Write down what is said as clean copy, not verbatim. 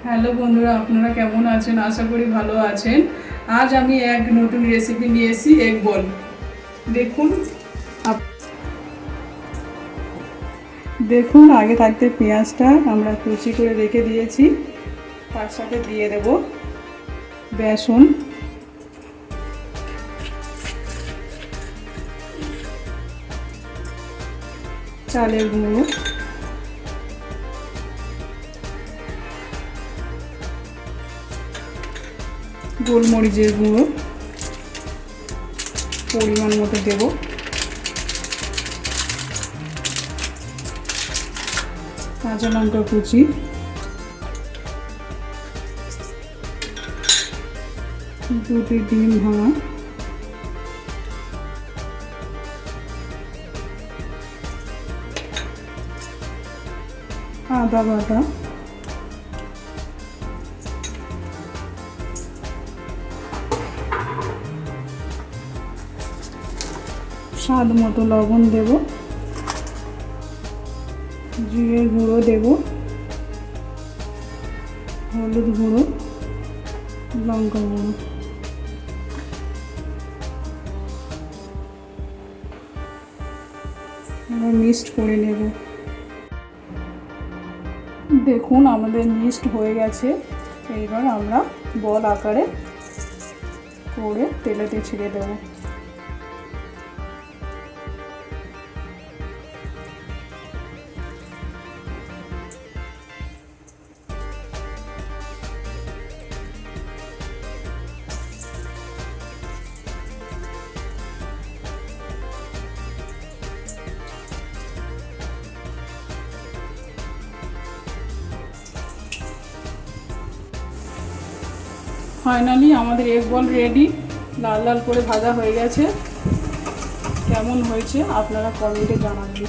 Hello বন্ধুরা, আপনারা কেমন আছেন? আশা করি ভালো আছেন। আজ আমি এক নতুন রেসিপি নিয়ে এসেছি, এগ বল। দেখুন দেখুন আগে থাকতে পেঁয়াজটা আমরা কুচি করে রেখে দিয়েছি, তার সাথে দিয়ে দেব বেসন, চালের গুঁড়ো, গোলমরিচের গুঁড়ো পরিমাণ মতো দেব, কাঁচা লঙ্কা কুচি, দুটি ডিম ভাঙা, আদা বাটা, স্বাদ মতো লবণ দেব, জিরের গুঁড়ো দেব, হলুদ গুঁড়ো, লঙ্কা গুঁড়ো, এবার মিক্সড করে নেব। দেখুন আমাদের মিক্সড হয়ে গেছে। এইবার আমরা বল আকারে করে তেলেতে ছেড়ে দেব। ফাইনালি আমাদের এগ বল রেডি। লাল লাল করে ভাজা হয়ে গেছে। কেমন হয়েছে আপনারা কমেন্টে জানাবেন।